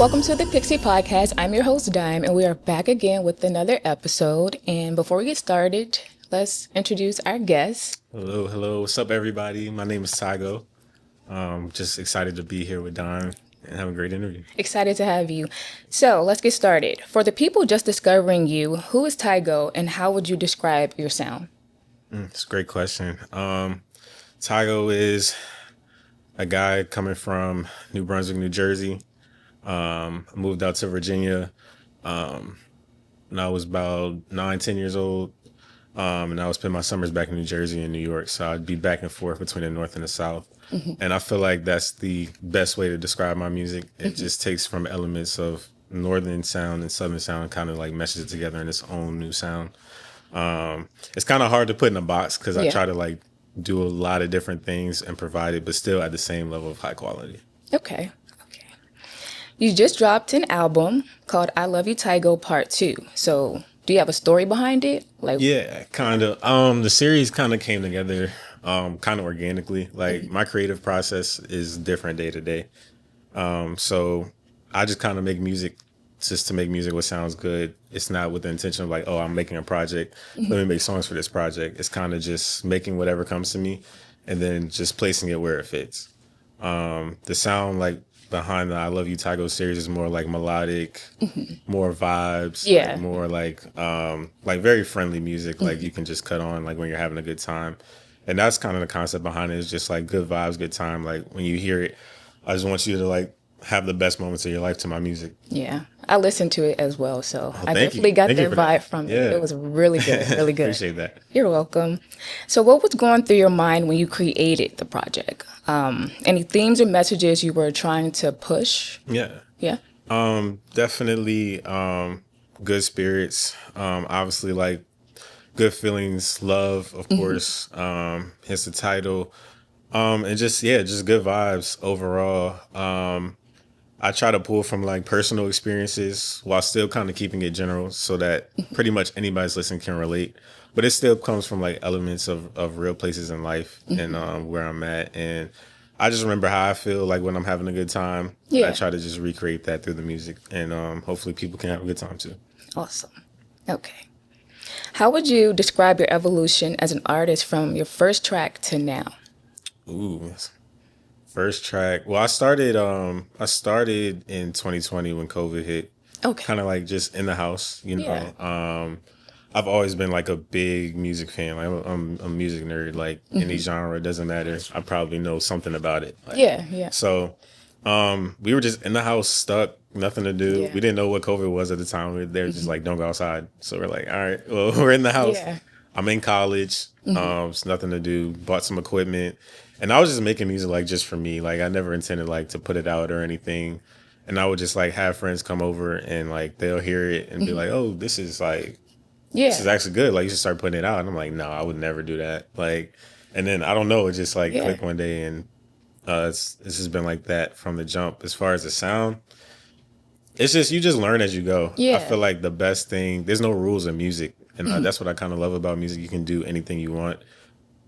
Welcome to the Pixie Podcast. I'm your host, Diam, and we are back again with another episode. And before we get started, let's introduce our guest. Hello. What's up, everybody? My name is Tygo. Just excited to be here with Don and have a great interview. Excited to have you. So let's get started. For the people just discovering you, who is Tygo and how would you describe your sound? It's a great question. Tygo is a guy coming from New Brunswick, New Jersey. I moved out to Virginia when I was about 9, 10 years old. And I would spend my summers back in New Jersey and New York. So I'd be back and forth between the North and the South. Mm-hmm. And I feel like that's the best way to describe my music. It just takes from elements of Northern sound and Southern sound and kind of like meshes it together in its own new sound. It's kind of hard to put in a box because I try to like do a lot of different things and provide it, but still at the same level of high quality. Okay. You just dropped an album called I Love You Tygo Part 2. So do you have a story behind it? Yeah, kind of. The series kind of came together kind of organically. Like my creative process is different day to day. So I just kind of make music just to make music what sounds good. It's not with the intention of like, oh, I'm making a project. Let me make songs for this project. It's kind of just making whatever comes to me and then just placing it where it fits. The sound like behind the I Love You Tygo series is more like melodic, more vibes, like more like very friendly music, like you can just cut on like when you're having a good time. And that's kind of the concept behind it, is just like good vibes, good time. Like when you hear it, I just want you to like have the best moments of your life to my music. Yeah, I listened to it as well, so I definitely got that vibe from it. It was really good, really good. Appreciate that. You're welcome. So what was going through your mind when you created the project? Any themes or messages you were trying to push? Yeah. Definitely good spirits. Obviously like good feelings, love, of course. Hence the title. And just good vibes overall. I try to pull from like personal experiences while still kind of keeping it general so that pretty much anybody's listening can relate. But it still comes from like elements of real places in life and where I'm at. And I just remember how I feel like when I'm having a good time. Yeah. I try to just recreate that through the music. And hopefully people can have a good time too. Awesome. Okay. How would you describe your evolution as an artist from your first track to now? Ooh, first track. Well, I started in 2020 when COVID hit. Okay. Kind of like just in the house, you know. Yeah. I've always been like a big music fan. Like I'm a music nerd. Like any genre, it doesn't matter. I probably know something about it. Like, yeah. So, we were just in the house, stuck, nothing to do. Yeah. We didn't know what COVID was at the time. They were just like, don't go outside. So we're like, all right, well, we're in the house. Yeah. I'm in college. It's nothing to do. Bought some equipment. And I was just making music like just for me. Like I never intended like to put it out or anything. And I would just like have friends come over and like they'll hear it and be like, oh, this is like, this is actually good. Like you should start putting it out. And I'm like, no, I would never do that. Like, and then I don't know, it just like clicked one day and this has been like that from the jump. As far as the sound, it's just, you just learn as you go. Yeah. I feel like the best thing, there's no rules in music. And that's what I kind of love about music. You can do anything you want.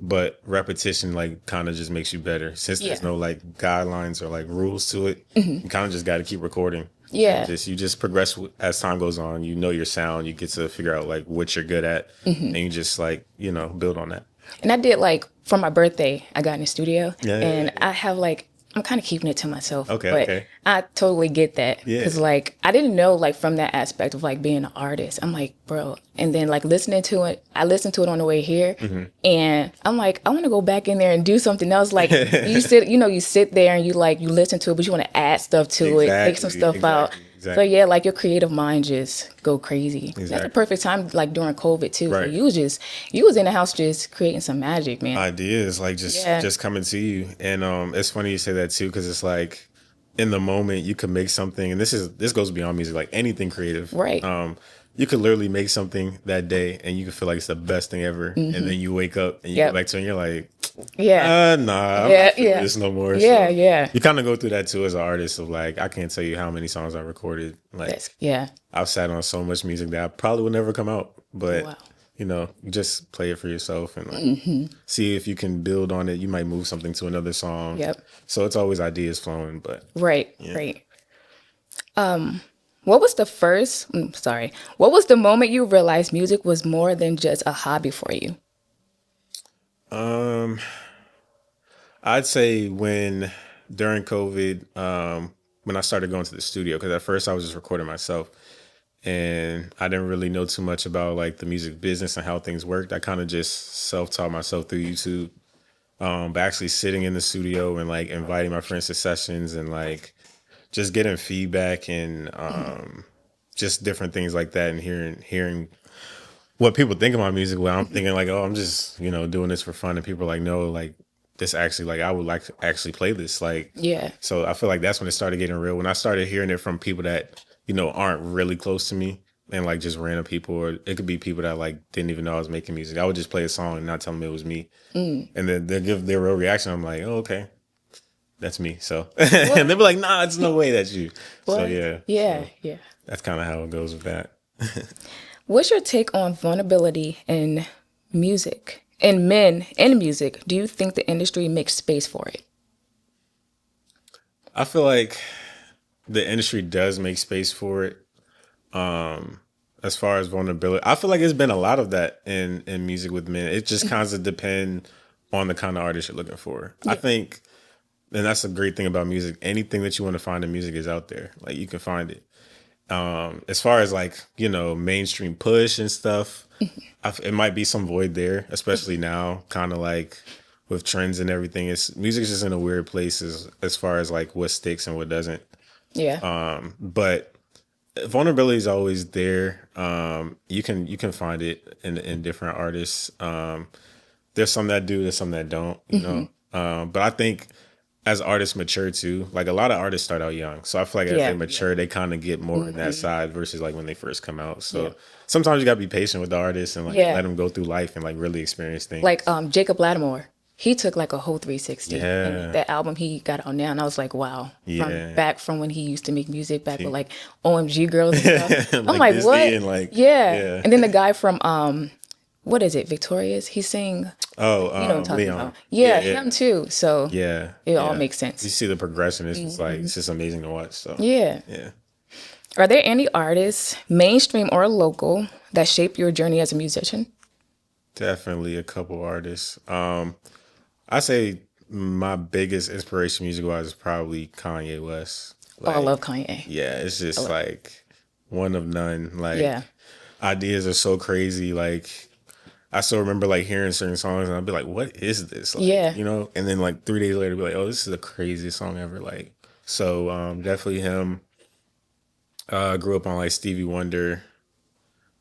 But repetition, like, kind of just makes you better. Since there's no, like, guidelines or, like, rules to it, you kind of just got to keep recording. Yeah. You just progress as time goes on. You know your sound. You get to figure out, like, what you're good at. And you just, like, you know, build on that. And I did, like, for my birthday, I got in the studio. Yeah. I have, like, I'm kind of keeping it to myself. Okay. I totally get that. Yeah. Because, like, I didn't know, like, from that aspect of, like, being an artist. I'm like, bro. And then, like, listening to it, I listened to it on the way here. And I'm like, I want to go back in there and do something else. Like, you sit there and you listen to it, but you want to add stuff to it, take some stuff out. Exactly. So, yeah, like, your creative mind just go crazy. Exactly. That's the perfect time, like, during COVID, too. Right. So you was in the house just creating some magic, man. Ideas, like, just coming to you. And it's funny you say that, too, because it's like, in the moment, you could make something, and this goes beyond music, like, anything creative. Right. You could literally make something that day, and you could feel like it's the best thing ever. And then you wake up, and you go back to it, and you're like, I'm not feeling this no more. Yeah. You kind of go through that too as an artist of like, I can't tell you how many songs I recorded. Like, I've sat on so much music that I probably would never come out, but you know, you just play it for yourself and like see if you can build on it. You might move something to another song. Yep. So it's always ideas flowing, but right. What was the what was the moment you realized music was more than just a hobby for you? I'd say during COVID, when I started going to the studio, because at first I was just recording myself and I didn't really know too much about like the music business and how things worked. I kind of just self-taught myself through YouTube. But actually sitting in the studio and like inviting my friends to sessions and like just getting feedback and just different things like that and hearing what people think of my music. Well, I'm thinking like, oh, I'm just, doing this for fun. And people are like, no, like this actually, like I would like to actually play this. Like, yeah. So I feel like that's when it started getting real. When I started hearing it from people that, aren't really close to me and like just random people, or it could be people that like didn't even know I was making music. I would just play a song and not tell them it was me. And then they'll give their real reaction. I'm like, oh, okay, that's me. So and they'll be like, nah, it's no way that's you. What? So yeah. Yeah. That's kind of how it goes with that. What's your take on vulnerability in music and men in music? Do you think the industry makes space for it? I feel like the industry does make space for it. As far as vulnerability, I feel like there's been a lot of that in music with men. It just kind of depends on the kind of artist you're looking for. Yeah. I think, and that's a great thing about music. Anything that you want to find in music is out there. Like you can find it. As far as like, mainstream push and stuff, it might be some void there, especially now, kind of like with trends and everything. Music's just in a weird place as far as like what sticks and what doesn't. Yeah. But vulnerability is always there. You can find it in different artists. There's some that do, there's some that don't, you know. But I think as artists mature too, like a lot of artists start out young. So I feel like as they mature, they kind of get more in that side versus like when they first come out. So sometimes you gotta be patient with the artists and like let them go through life and like really experience things. Like Jacob Lattimore, he took like a whole 360. Yeah. And that album he got out now, and I was like, wow. Back from when he used to make music back with like OMG Girls and stuff. I'm like what? And like, And then the guy from what is it, Victorious? He's saying, you know what I'm talking about. Yeah, him too. So it all makes sense. You see the progression. It's just like, it's just amazing to watch. So yeah. Are there any artists, mainstream or local, that shaped your journey as a musician? Definitely a couple artists. I say my biggest inspiration music-wise is probably Kanye West. Like, I love Kanye. Yeah, it's just like one of none. Like ideas are so crazy. Like I still remember like hearing certain songs and I'd be like, what is this? Like, and then like 3 days later, be like, oh, this is the craziest song ever. Like, so definitely him. Grew up on like Stevie Wonder.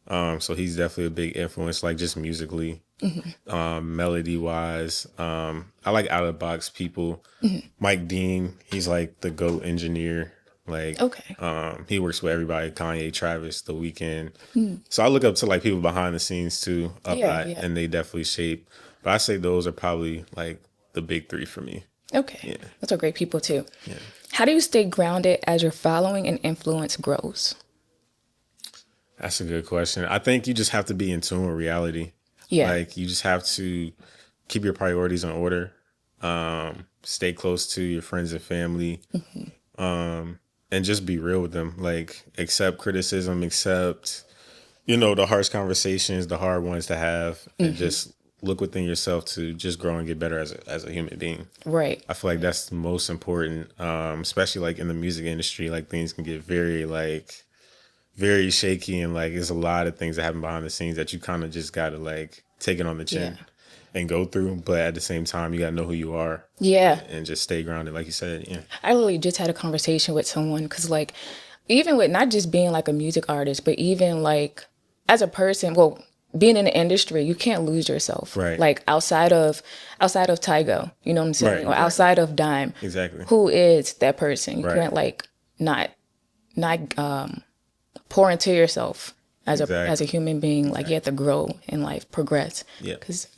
So he's definitely a big influence, like just musically, melody wise. I like out of the box people. Mike Dean, he's like the GOAT engineer. Like, he works with everybody, Kanye, Travis, The Weeknd. So I look up to like people behind the scenes too, and they definitely shape. But I say those are probably like the big three for me. Okay. Yeah. Those are great people too. Yeah. How do you stay grounded as your following and influence grows? That's a good question. I think you just have to be in tune with reality. Yeah. Like you just have to keep your priorities in order. Stay close to your friends and family. And just be real with them. Like accept criticism, accept, the harsh conversations, the hard ones to have, and just look within yourself to just grow and get better as a human being. Right. I feel like that's the most important, especially like in the music industry. Like things can get very shaky, and like there's a lot of things that happen behind the scenes that you kind of just gotta like take it on the chin and go through. But at the same time, you gotta know who you are. Yeah. And just stay grounded, like you said. Yeah. I literally just had a conversation with someone because like even with not just being like a music artist, but even like as a person, being in the industry, you can't lose yourself. Right. Like outside of Tygo, you know what I'm saying? Right. Or outside of Diam. Exactly. Who is that person? You can't like not pour into yourself as a human being. Like you have to grow in life, progress. Yeah. Because,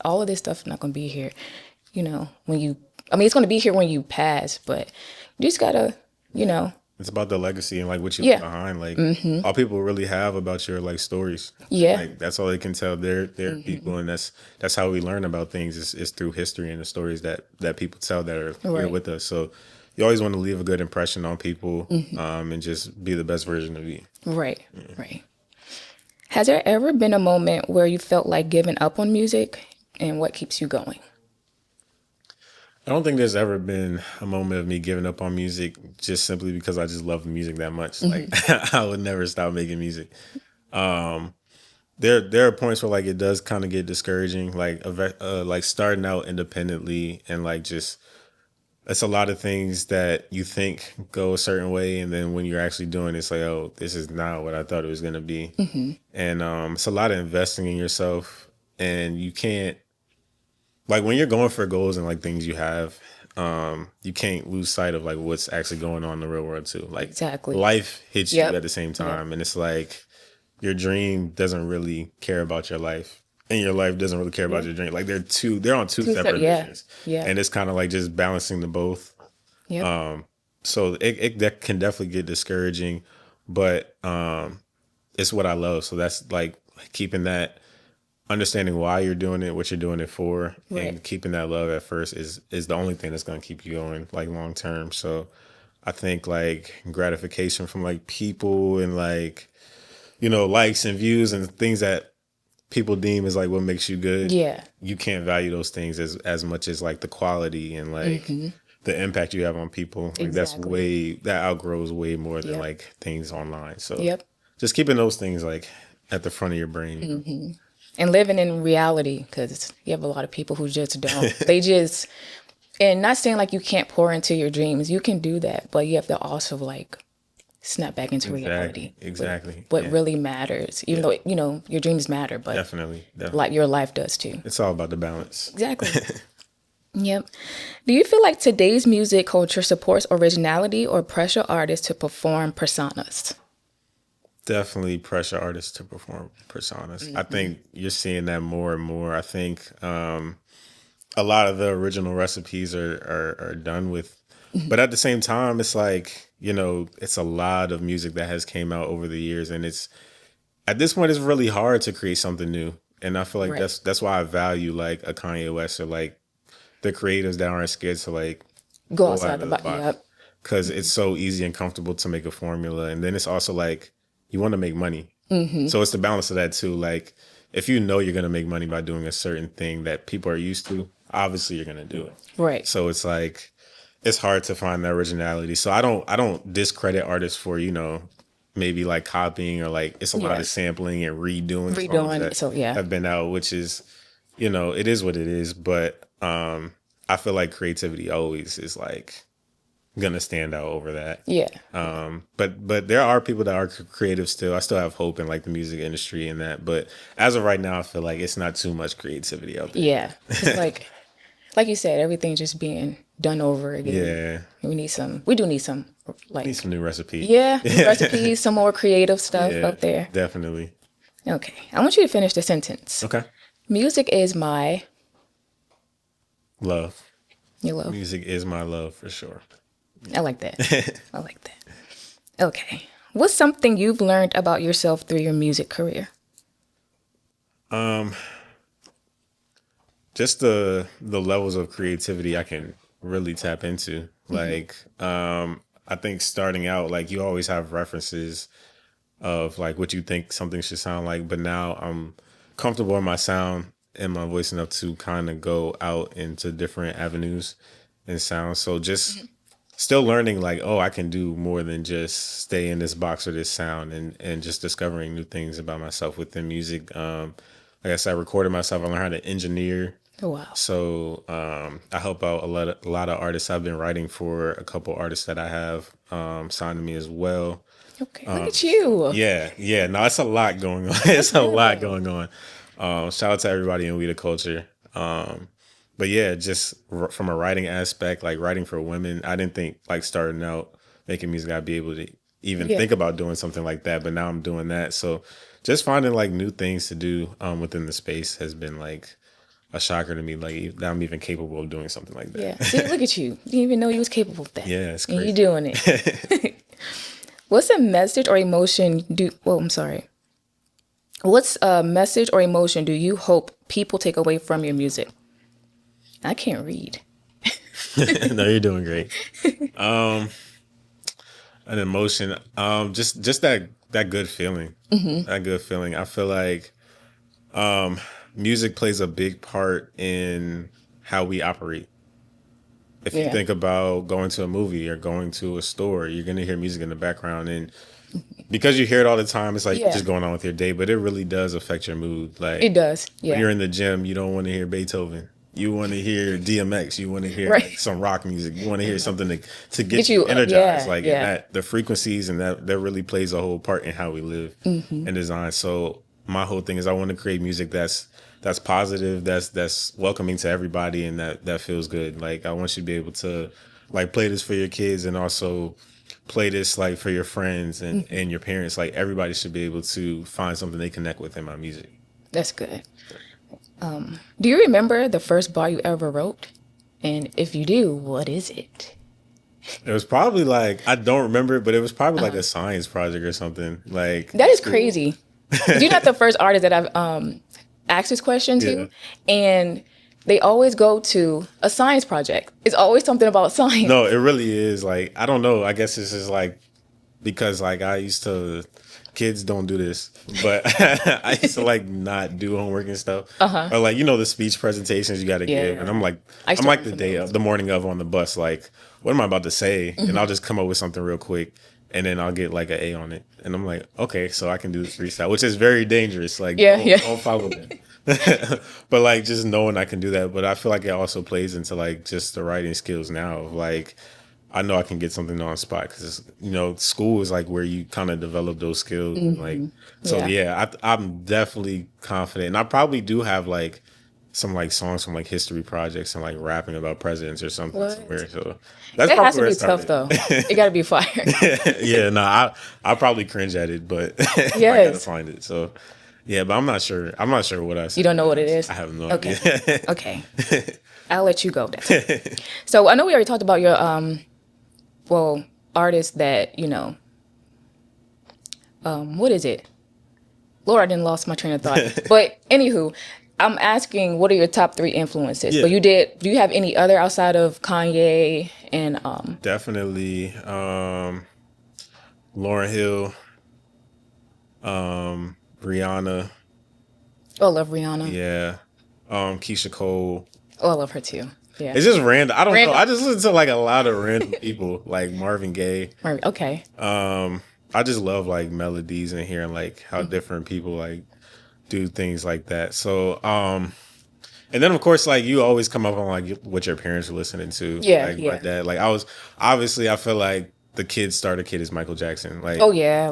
all of this stuff is not going to be here, it's going to be here when you pass, but you just got to, It's about the legacy and like what you leave behind. Like all people really have about your like stories. Yeah. Like that's all they can tell their people, and that's how we learn about things is through history and the stories that people tell that are here with us. So you always want to leave a good impression on people, and just be the best version of you. Right, right. Has there ever been a moment where you felt like giving up on music, and what keeps you going? I don't think there's ever been a moment of me giving up on music just simply because I just love music that much. Like I would never stop making music. There are points where like it does kind of get discouraging, like starting out independently and like just it's a lot of things that you think go a certain way, and then when you're actually doing it, it's like, oh, this is not what I thought it was gonna be. And it's a lot of investing in yourself, and you can't like when you're going for goals and like things you have, you can't lose sight of like what's actually going on in the real world too. Like life hits you at the same time, and it's like your dream doesn't really care about your life, and your life doesn't really care about your dream. Like they're on two separate missions. And it's kind of like just balancing the both. So it that can definitely get discouraging, but it's what I love. So that's like keeping that, understanding why you're doing it, what you're doing it for, and keeping that love at first is the only thing that's going to keep you going like long term. So I think like gratification from like people and like, likes and views and things that people deem as like what makes you good. You can't value those things as much as like the quality and like the impact you have on people. Like that outgrows way more than like things online. So just keeping those things like at the front of your brain. And living in reality, because you have a lot of people who just don't. They just, and not saying like you can't pour into your dreams. You can do that, but you have to also like snap back into reality. Exactly. What really matters, even though, your dreams matter, but definitely. Like your life does too. It's all about the balance. Exactly. Yep. Do you feel like today's music culture supports originality or pressure artists to perform personas? Definitely pressure artists to perform personas. I think you're seeing that more and more. I think a lot of the original recipes are done with, but at the same time, it's like, it's a lot of music that has came out over the years, and it's at this point it's really hard to create something new. And I feel like that's why I value like a Kanye West or like the creatives that aren't scared to like go outside the box, because it's so easy and comfortable to make a formula, and then it's also like, you want to make money. So it's the balance of that too. Like if you know you're going to make money by doing a certain thing that people are used to, obviously you're going to do it. Right. So it's like, it's hard to find that originality. So I don't discredit artists for, maybe like copying or like, it's a lot of sampling and redoing songs that have been out, which is, it is what it is. But I feel like creativity always is like, gonna stand out over that. But there are people that are creative still. I still have hope in like the music industry and that, but as of right now I feel like it's not too much creativity out there. It's like you said, everything's just being done over again. We do need some like need some new recipes. New recipes, some more creative stuff up there. Definitely. Okay, I want you to finish the sentence. Okay. Music is my love. Your love. Music is my love for sure. I like that. Okay. What's something you've learned about yourself through your music career? Just the levels of creativity I can really tap into. Like, I think starting out, like you always have references of like what you think something should sound like, but now I'm comfortable in my sound and my voice enough to kind of go out into different avenues and sounds. So just still learning like, oh, I can do more than just stay in this box or this sound, and just discovering new things about myself within music. Like I said, I recorded myself. I learned how to engineer. Oh, wow. So I help out a lot of artists. I've been writing for a couple artists that I have signed to me as well. Okay, look at you. Yeah. No, it's a lot going on. It's a lot going on. Shout out to everybody in We the Culture. But yeah, just from a writing aspect, like writing for women, I didn't think like starting out making music I'd be able to even think about doing something like that. But now I'm doing that. So just finding like new things to do within the space has been like a shocker to me. Like that I'm even capable of doing something like that. Yeah. See, look at you. You didn't even know you was capable of that. Yeah, it's crazy. And you're doing it. What's a message or emotion What's a message or emotion do you hope people take away from your music? I can't read. No, you're doing great. An emotion, just that good feeling. That good feeling. I feel like music plays a big part in how we operate. If you think about going to a movie or going to a store, you're going to hear music in the background. And because you hear it all the time, it's like just going on with your day. But it really does affect your mood. Like it does. Yeah. When you're in the gym, you don't want to hear Beethoven. You want to hear DMX. You want to hear like, some rock music. You want to hear something to get you energized. That the frequencies and that really plays a whole part in how we live and design. So my whole thing is I want to create music that's positive, that's welcoming to everybody, and that feels good. Like I want you to be able to like play this for your kids and also play this like for your friends and your parents. Like everybody should be able to find something they connect with in my music. That's good. Do you remember the first bar you ever wrote? And if you do, what is it? It was probably like, I don't remember it, but it was probably like a science project or something. Like that is crazy. You're not the first artist that I've asked this question to. And they always go to a science project. It's always something about science. No, it really is. Like, I don't know. I guess it's just like, because like I used to, kids don't do this, but I used to like not do homework and stuff. Or like, you know, the speech presentations you got to give. And I'm like the morning of on the bus, like, what am I about to say? And I'll just come up with something real quick. And then I'll get like an A on it. And I'm like, okay, so I can do the freestyle, which is very dangerous. Like, don't follow that. But like, just knowing I can do that. But I feel like it also plays into like just the writing skills now. Like, I know I can get something on the spot because, you know, school is like where you kind of develop those skills. Like, so I'm definitely confident. And I probably do have like some like songs from like history projects and like rapping about presidents or something somewhere. So that's probably has to be tough though. It got to be fire. I'll probably cringe at it, but I gotta find it. So yeah, but I'm not sure what I said. You don't know what it is? I have no idea. Okay. I'll let you go. That's so I know we already talked about your artists that, you know, what is it? Lord, I didn't lost my train of thought. But anywho, I'm asking, what are your top 3 influences? But do you have any other outside of Kanye and Definitely Lauryn Hill, Rihanna. Oh, I love Rihanna. Yeah. Keisha Cole. Oh, I love her too. Yeah. It's just random. I don't know. I just listen to like a lot of random people, like Marvin Gaye. Okay. I just love like melodies and hearing like how different people like do things like that. So, and then of course, like you always come up on like what your parents are listening to. My dad. Like I feel like the kid is Michael Jackson. Like,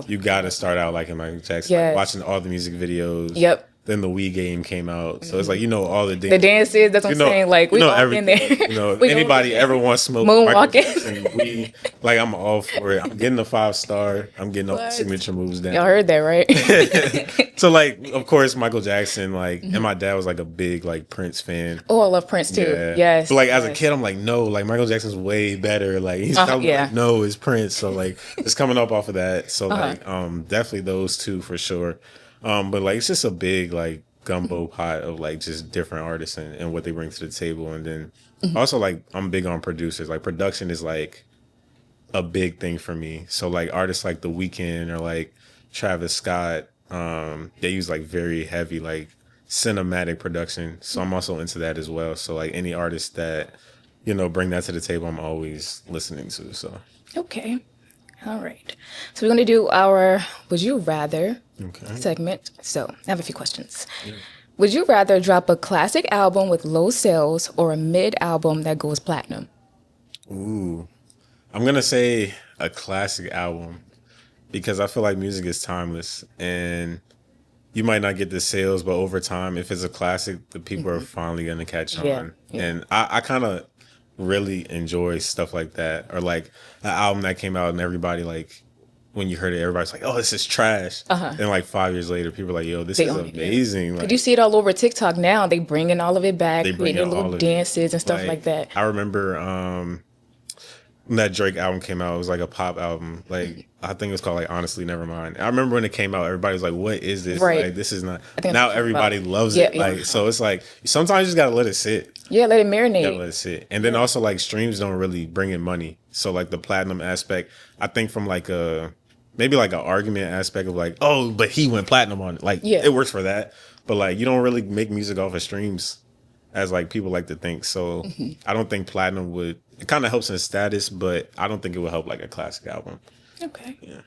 you got to start out like in Michael Jackson, like watching all the music videos. Yep. Then the Wii game came out, so it's like, you know, all the dances. That's what I'm saying. Like we all in there. You know, if anybody ever wants smoke moonwalking, like I'm all for it. I'm getting the 5-star. I'm getting all the signature moves down. Y'all heard that, right? So like, of course, Michael Jackson. Like, and my dad was like a big like Prince fan. Oh, I love Prince too. Yeah. Yes. But like as a kid, I'm like, no, like Michael Jackson's way better. Like he's like, no, it's Prince. So like, it's coming up off of that. So like, definitely those two for sure. But like, it's just a big like gumbo pot of like just different artists and what they bring to the table. And then also like, I'm big on producers. Like production is like a big thing for me. So like artists like The Weeknd or like Travis Scott, they use like very heavy like cinematic production. So I'm also into that as well. So like any artist that, you know, bring that to the table, I'm always listening to. So okay. All right. So we're going to do our Would You Rather segment. So I have a few questions. Yeah. Would you rather drop a classic album with low sales or a mid album that goes platinum? Ooh. I'm going to say a classic album because I feel like music is timeless and you might not get the sales, but over time, if it's a classic, the people are finally going to catch on. Yeah. And I kind of really enjoy stuff like that, or like an album that came out and everybody like when you heard it, everybody's like, oh, this is trash. And like 5 years later, people are like, yo, this is amazing. Like, did you see it all over TikTok now? They bringing all of it back, creating little dances and stuff like that. I remember when that Drake album came out, it was like a pop album. Like, I think it was called like Honestly Nevermind. I remember when it came out, everybody was like, what is this? Right. Like, this is not. Now everybody loves it. Yeah. Like, so it's like, sometimes you just gotta let it sit. Yeah, let it marinate. You gotta let it sit. And then also like streams don't really bring in money. So like the platinum aspect, I think from like maybe like an argument aspect of like, oh, but he went platinum on it. Like, it works for that. But like, you don't really make music off of streams as like people like to think. So I don't think platinum would, it kind of helps in status, but I don't think it would help like a classic album. Okay. Yeah.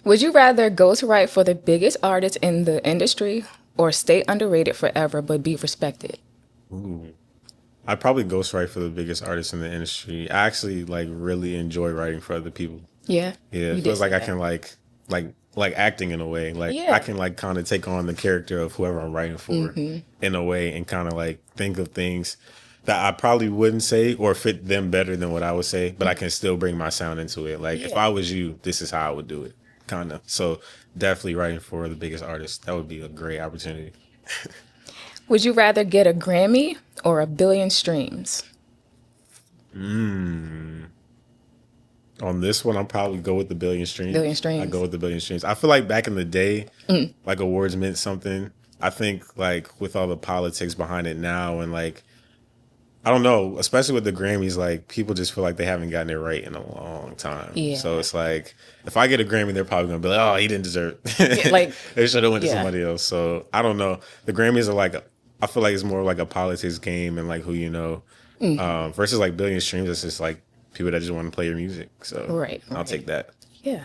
Would you rather ghostwrite for the biggest artists in the industry or stay underrated forever but be respected? Ooh. I'd probably ghostwrite for the biggest artists in the industry. I actually like really enjoy writing for other people. Yeah. Yeah. It feels like I can like acting in a way. Like I can like kind of take on the character of whoever I'm writing for in a way and kind of like think of things that I probably wouldn't say or fit them better than what I would say, but I can still bring my sound into it. Like if I was you, this is how I would do it, kind of. So definitely writing for the biggest artist. That would be a great opportunity. Would you rather get a Grammy or a billion streams? On this one, I'll probably go with the billion streams. Billion streams. I go with the billion streams. I feel like back in the day, like awards meant something. I think like with all the politics behind it now and like, I don't know, especially with the Grammys, like people just feel like they haven't gotten it right in a long time. Yeah. So it's like, if I get a Grammy, they're probably going to be like, oh, he didn't deserve it. Like, they should have went to somebody else. So I don't know. The Grammys are like, I feel like it's more like a politics game and like who you know. Versus like billion streams, it's just like people that just want to play your music. So I'll take that. Yeah.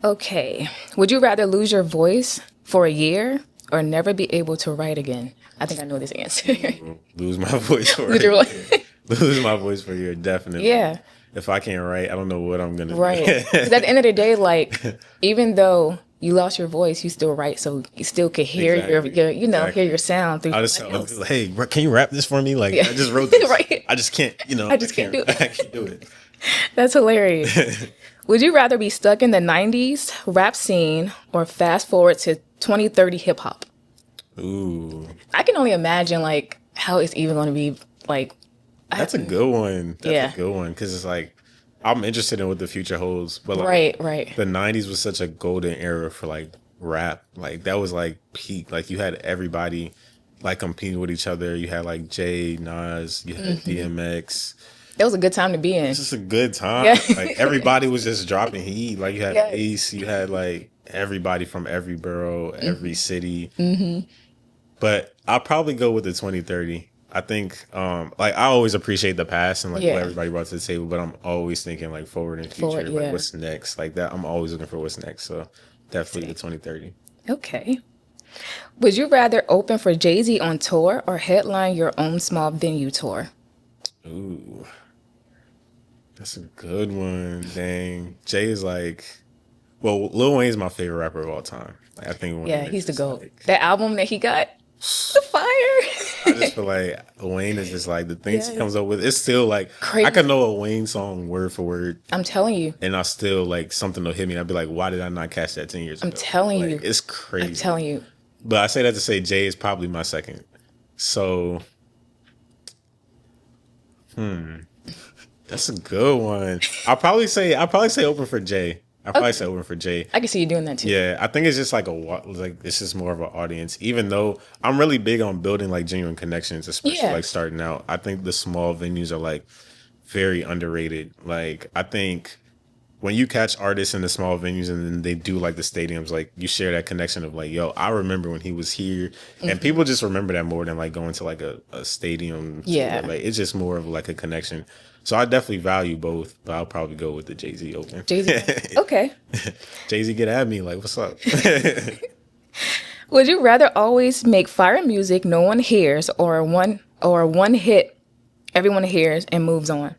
Okay. Would you rather lose your voice for a year or never be able to write again? I think I know this answer. Lose my voice for a year. Lose my voice for a year, definitely. Yeah. If I can't write, I don't know what I'm going to do. Right. Because at the end of the day, like, even though you lost your voice, you still write, so you still could hear your hear your sound through. I just like, hey, can you rap this for me? Like, I just wrote this. Right. I just can't, I just can't do it. I can't do it. That's hilarious. Would you rather be stuck in the 90s rap scene or fast forward to 2030 hip hop? Ooh. I can only imagine, like, how it's even going to be, like. That's a good one. That's a good one. Because it's like, I'm interested in what the future holds. But like, right. The 90s was such a golden era for like rap. Like that was like peak. Like you had everybody like competing with each other. You had like Jay, Nas, you had DMX. It was a good time to be in. It's just a good time. Yeah. Like everybody was just dropping heat. Like you had Ace, you had like everybody from every borough, every city. But I'll probably go with the 2030. I think, like, I always appreciate the past and, like, what everybody brought to the table, but I'm always thinking, like, forward and future, like, what's next? Like, that, I'm always looking for what's next, so definitely the 2030. Okay. Would you rather open for Jay-Z on tour or headline your own small venue tour? Ooh. That's a good one. Dang. Jay is, like, well, Lil Wayne's my favorite rapper of all time. Like, I think he's the GOAT. Like, that album that he got, the fire. I just feel like Wayne is just like the things he comes up with. It's still like crazy. I can know a Wayne song word for word. I'm telling you. And I still like something will hit me. I'd be like, why did I not catch that 10 years ago? I'm telling you. It's crazy. I'm telling you. But I say that to say Jay is probably my second. So, that's a good one. I'll probably say open for Jay. I probably say open for Jay. I can see you doing that too. Yeah, I think it's just like it's just more of an audience. Even though I'm really big on building like genuine connections, especially like starting out. I think the small venues are like very underrated. Like I think when you catch artists in the small venues and then they do like the stadiums, like you share that connection of like, yo, I remember when he was here, and people just remember that more than like going to like a stadium. Yeah, like it's just more of like a connection. So I definitely value both, but I'll probably go with the Jay-Z open. Jay-Z, okay. Jay-Z, get at me, like, what's up? Would you rather always make fire music no one hears, or one hit everyone hears and moves on?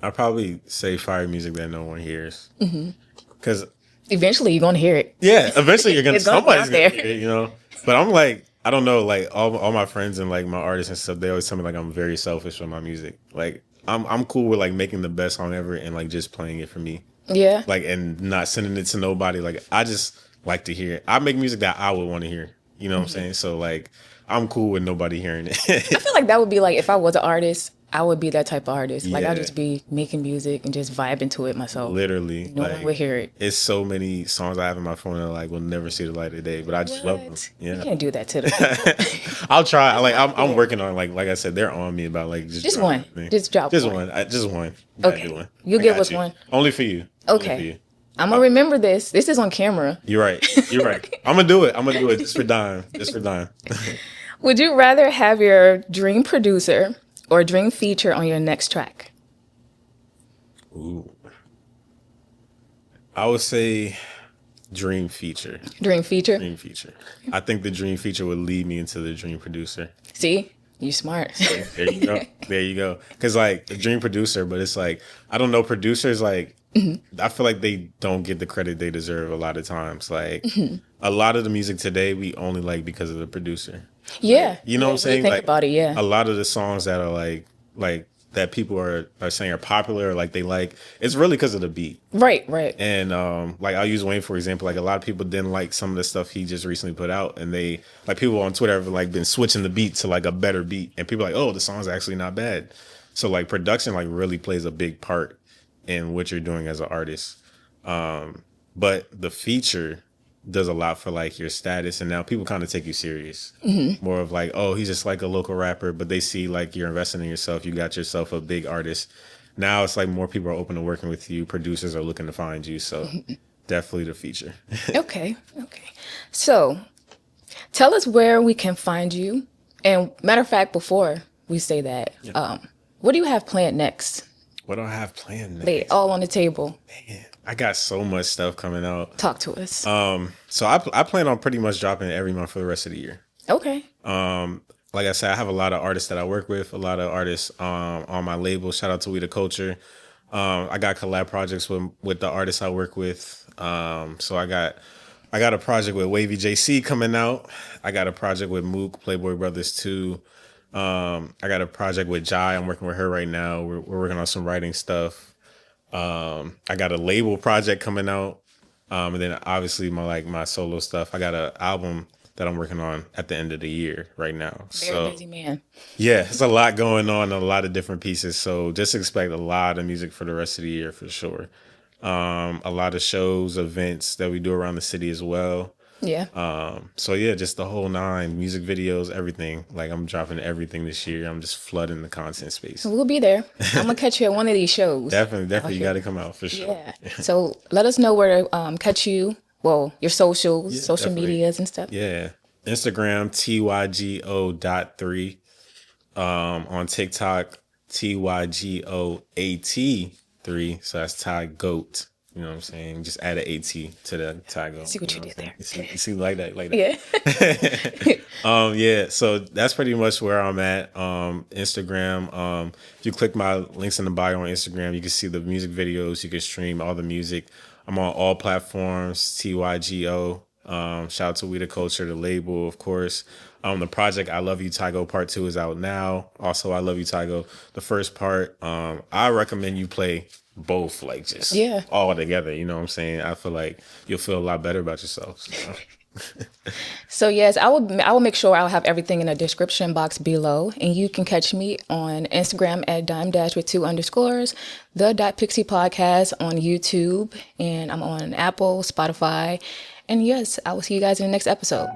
I'd probably say fire music that no one hears, because eventually you're gonna hear it. Yeah, eventually you're gonna somebody's gonna hear it, But I'm like, I don't know, like all my friends and like my artists and stuff, they always tell me like I'm very selfish with my music. Like I'm cool with like making the best song ever and like just playing it for me. Yeah. Like and not sending it to nobody. Like I just like to hear it. I make music that I would want to hear. You know what I'm saying? So like I'm cool with nobody hearing it. I feel like that would be like if I was an artist, I would be that type of artist. Like, I'll just be making music and just vibing to it myself. Literally. No one would hear it. It's so many songs I have in my phone that like will never see the light of day, but I just love them. Yeah. You can't do that to them. I'll try. Like, I'm working on, like I said, they're on me about like just one. Just drop just one. Just one. Okay. One. You'll give us one. Only for you. Okay. For you. I'm going to remember this. This is on camera. You're right. You're right. I'm going to do it. Just for Diam. Would you rather have your dream producer or dream feature on your next track? Ooh. I would say dream feature. Dream feature? Dream feature. I think the dream feature would lead me into the dream producer. See? You smart. There you go. There you go. Because like the dream producer, but it's like, I don't know, producers like, I feel like they don't get the credit they deserve a lot of times. Like a lot of the music today, we only like because of the producer. Yeah. You know what I'm saying? Think like about it, yeah. A lot of the songs that are like that people are saying are popular, or like they like, it's really because of the beat. Right. And like I'll use Wayne for example. Like a lot of people didn't like some of the stuff he just recently put out, and they like people on Twitter have like been switching the beat to like a better beat, and people are like, oh, the song's actually not bad. So like production like really plays a big part in what you're doing as an artist. But the feature does a lot for like your status, and now people kind of take you serious. More of like, oh, he's just like a local rapper, but they see like you're investing in yourself, you got yourself a big artist. Now it's like more people are open to working with you, producers are looking to find you, so definitely the feature. Okay. So tell us where we can find you, and matter of fact, before we say that, what do you have planned next? What do I have planned next? Lay it all on the table. Man, I got so much stuff coming out. Talk to us. So I plan on pretty much dropping it every month for the rest of the year. Okay. Like I said, I have a lot of artists that I work with, a lot of artists on my label. Shout out to We The Culture. I got collab projects with the artists I work with. So I got a project with Wavy JC coming out. I got a project with Mook, Playboy Brothers 2. I got a project with Jai. I'm working with her right now. We're working on some writing stuff. I got a label project coming out. And then obviously my solo stuff. I got an album that I'm working on at the end of the year right now. Very busy man. Yeah, it's a lot going on, a lot of different pieces. So just expect a lot of music for the rest of the year for sure. A lot of shows, events that we do around the city as well. Yeah. So yeah, just the whole nine, music videos, everything. Like I'm dropping everything this year. I'm just flooding the content space. We'll be there. I'm gonna catch you at one of these shows. Definitely. You got to come out for sure. Yeah. So let us know where to catch you. Well, your socials, social medias and stuff. Yeah. Instagram, tygo.3. On TikTok, tygoat3. So that's Ty Goat. You know what I'm saying? Just add an AT to the Tygo. See what you did there. You see like that? Yeah. Yeah. So that's pretty much where I'm at. Instagram. If you click my links in the bio on Instagram, you can see the music videos. You can stream all the music. I'm on all platforms. TYGO. Shout out to We The Culture, the label, of course. The project I Love You Tygo Part 2 is out now. Also, I Love You Tygo, the first part. I recommend you play both, like just all together. You know what I'm saying? I feel like you'll feel a lot better about yourself. So yes, I will make sure I'll have everything in the description box below, and you can catch me on Instagram at Diam- with 2 underscores, the Pixie Podcast on YouTube, and I'm on Apple, Spotify, and yes, I will see you guys in the next episode.